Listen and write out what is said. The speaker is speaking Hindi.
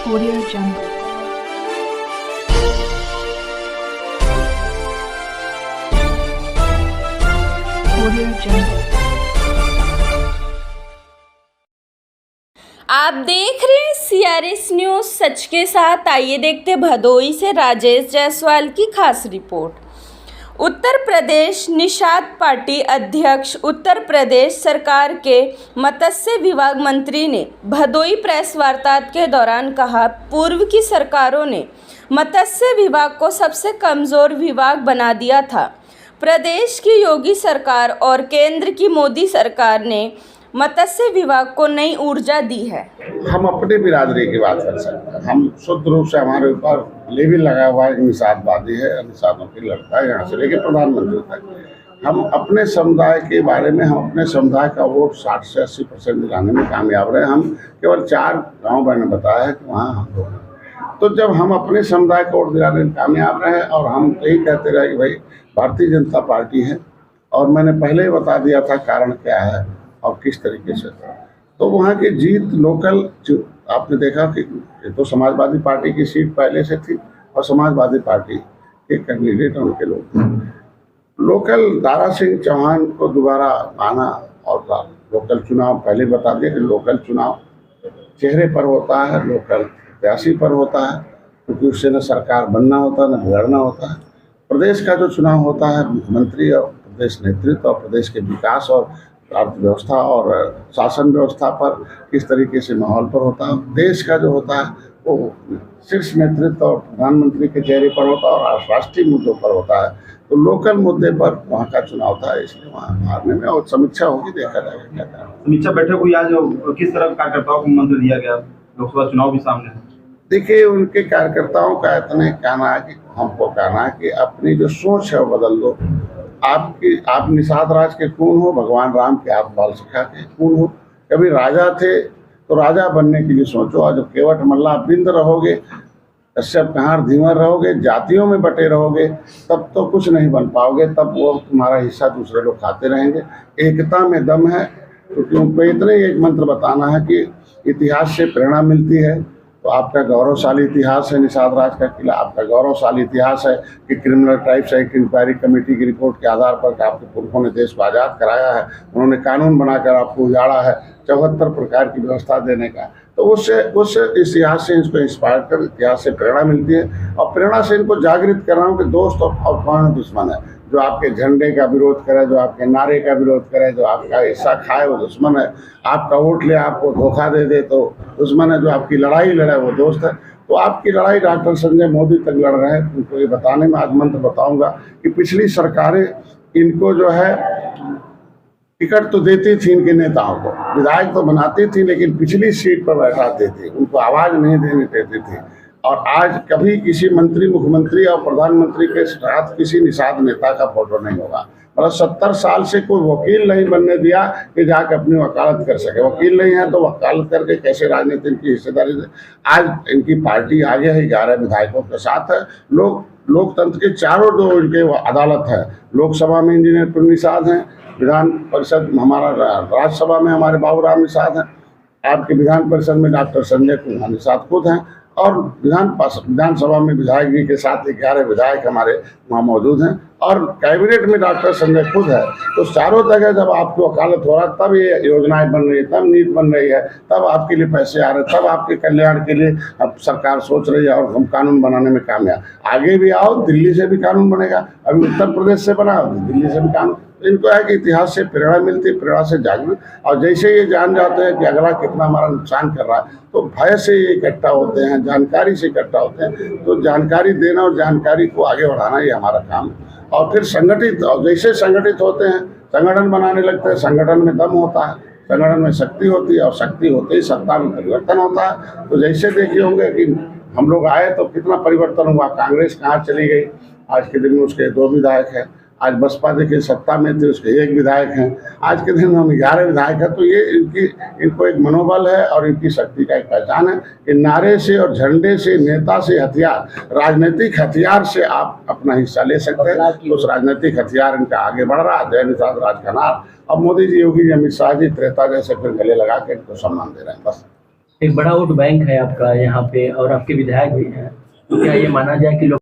Audio Jungle. Audio Jungle. आप देख रहे हैं CRS न्यूज़ सच के साथ। आइए देखते भदोई से राजेश जायसवाल की खास रिपोर्ट। उत्तर प्रदेश निषाद पार्टी अध्यक्ष उत्तर प्रदेश सरकार के मत्स्य विभाग मंत्री ने भदोई प्रेस वार्ता के दौरान कहा, पूर्व की सरकारों ने मत्स्य विभाग को सबसे कमज़ोर विभाग बना दिया था। प्रदेश की योगी सरकार और केंद्र की मोदी सरकार ने मत्स्य विभाग को नई ऊर्जा दी है। हम अपनी बिरादरी की बात कर सकते हैं। हम शुद्ध रूप से हमारे ऊपर लेबिल लगा हुआ है, निषादवादी है, निषादों की लड़का है, यहाँ से लेकर प्रधानमंत्री तक। हम अपने समुदाय के बारे में, हम अपने समुदाय का वोट 60 से 80% दिलाने में कामयाब रहे। हम केवल 4 गाँव मैंने बताया है कि वहाँ हम लोग हैं। तो जब हम अपने समुदाय को वोट दिलाने में कामयाब रहे और हम यही कहते रहे कि भाई भारतीय जनता पार्टी है, और मैंने पहले ही बता दिया था कारण क्या है और किस तरीके से था, तो वहाँ की जीत लोकल आपने देखा कि तो समाजवादी पार्टी की सीट पहले से थी और समाजवादी पार्टी के कैंडिडेट उनके लोग थे। लोकल दारा सिंह चौहान को दोबारा आना और लोकल चुनाव पहले बता दिया कि लोकल चुनाव चेहरे पर होता है, लोकल प्रत्याशी पर होता है, क्योंकि उससे न सरकार बनना होता है न बिगड़ना होता है। प्रदेश का जो चुनाव होता है मुख्यमंत्री और प्रदेश नेतृत्व और प्रदेश के विकास और अर्थव्यवस्था और शासन व्यवस्था पर किस तरीके से माहौल पर होता है। देश का जो होता है वो शीर्ष नेतृत्व और प्रधानमंत्री के चेहरे पर होता है और राष्ट्रीय मुद्दों पर होता है। तो लोकल मुद्दे पर वहाँ का चुनाव था, इसलिए वहाँ हारने में और समीक्षा होगी, देखा जाएगा क्या था। समीक्षा बैठक हुई आज, किस तरह कार्यकर्ताओं को मंत्र दिया गया, लोकसभा चुनाव भी सामने है। देखिए, उनके कार्यकर्ताओं का इतने कहना है कि हमको कहना है कि अपनी जो सोच है वो बदल दो। आप निषाद राज के खून हो, भगवान राम के आप बाल सखा के खून हो। कभी राजा थे तो राजा बनने के लिए सोचो, और जब केवट मल्ला बिंद रहोगे, कश्यप कहार धीवर रहोगे, जातियों में बटे रहोगे, तब तो कुछ नहीं बन पाओगे। तब वो तुम्हारा हिस्सा दूसरे लोग खाते रहेंगे। एकता में दम है, क्योंकि उनको इतने एक मंत्र बताना है कि इतिहास से प्रेरणा मिलती है। तो आपका गौरवशाली इतिहास है निषाद राज का किला, आपका गौरवशाली इतिहास है कि criminal tribes act inquiry committee की रिपोर्ट के आधार पर आपके पुरखों ने देश को आज़ाद कराया है, उन्होंने कानून बनाकर आपको उजाड़ा है 74 प्रकार की व्यवस्था देने का। तो उस इतिहास से इसको इंस्पायर कर, इतिहास से प्रेरणा मिलती है और प्रेरणा से इनको जागृत कर रहा हूँ कि दोस्त और कौन दुश्मन है। जो आपके झंडे का विरोध करे, जो आपके नारे का विरोध करे, जो आपका हिस्सा खाए वो दुश्मन है। आपका वोट ले आपको धोखा दे दे तो दुश्मन है। जो आपकी लड़ाई लड़े वो दोस्त है। तो आपकी लड़ाई डॉक्टर संजय मोदी तक लड़ रहे हैं। उनको ये बताने में आज मंत्र बताऊंगा कि पिछली सरकारें इनको जो है टिकट तो देती थी, इनके नेताओं को विधायक तो बनाती थी, लेकिन पिछली सीट पर बैठाती थी, उनको आवाज़ नहीं देने देती थी। और आज कभी किसी मंत्री, मुख्यमंत्री और प्रधानमंत्री के साथ किसी निषाद नेता का फोटो नहीं होगा। मतलब 70 साल से कोई वकील नहीं बनने दिया कि जाकर अपनी वकालत कर सके। वकील नहीं है तो वकालत करके कैसे राजनीति की हिस्सेदारी दे। आज इनकी पार्टी आगे है, 11 विधायकों के साथ है। लोकतंत्र के चारों जो इनके अदालत है, लोकसभा में इंजीनियर पुर निषाद हैं, विधान परिषद हमारा राज्यसभा में हमारे बाबूराम निषाद हैं, आपके विधान परिषद में डॉक्टर संजय कुमार निषाद खुद हैं, और विधानसभा में विधायक जी के साथ 11 विधायक हमारे वहाँ मौजूद हैं, और कैबिनेट में डॉक्टर संजय खुद है। तो चारों जगह जब आपकी वकालत हो रहा है, तब ये योजनाएं बन रही है, तब नीति बन रही है, तब आपके लिए पैसे आ रहे हैं, तब आपके कल्याण के लिए अब सरकार सोच रही है और हम कानून बनाने में कामयाब। आगे भी आओ, दिल्ली से भी कानून बनेगा, अभी उत्तर प्रदेश से बना, दिल्ली से भी कानून। इनको है कि इतिहास से प्रेरणा मिलती है, प्रेरणा से जागृत, और जैसे ये जान जाते हैं कि अगला कितना हमारा नुकसान कर रहा है, तो भय से ये इकट्ठा होते हैं, जानकारी से इकट्ठा होते हैं। तो जानकारी देना और जानकारी को आगे बढ़ाना ये हमारा काम है। और फिर संगठित, और जैसे संगठित होते हैं, संगठन बनाने लगते हैं, संगठन में दम होता है, संगठन में शक्ति होती है, और शक्ति होते ही सत्ता में परिवर्तन होता है। तो जैसे देखे होंगे कि हम लोग आए तो कितना परिवर्तन हुआ, कांग्रेस कहाँ चली गई, आज के दिन में उसके 2 विधायक हैं। आज बसपा देखिए सत्ता में थे, उसके 1 विधायक हैं, आज के दिन हम 11 विधायक हैं। तो ये इनको एक मनोबल है और इनकी शक्ति का एक पहचान है कि नारे से और झंडे से, नेता से हथियार, राजनीतिक हथियार से आप अपना हिस्सा ले सकते हैं। तो उस राजनीतिक हथियार इनका आगे बढ़ रहा है। जय निषाद राज का नारा। अब मोदी जी, योगी जी, अमित शाह जी त्रेता जैसे फिर गले लगा के इनको सम्मान दे रहे हैं। बस एक बड़ा वोट बैंक है आपका यहाँ पे और आपके विधायक भी हैं, तो क्या ये माना जाए कि लोग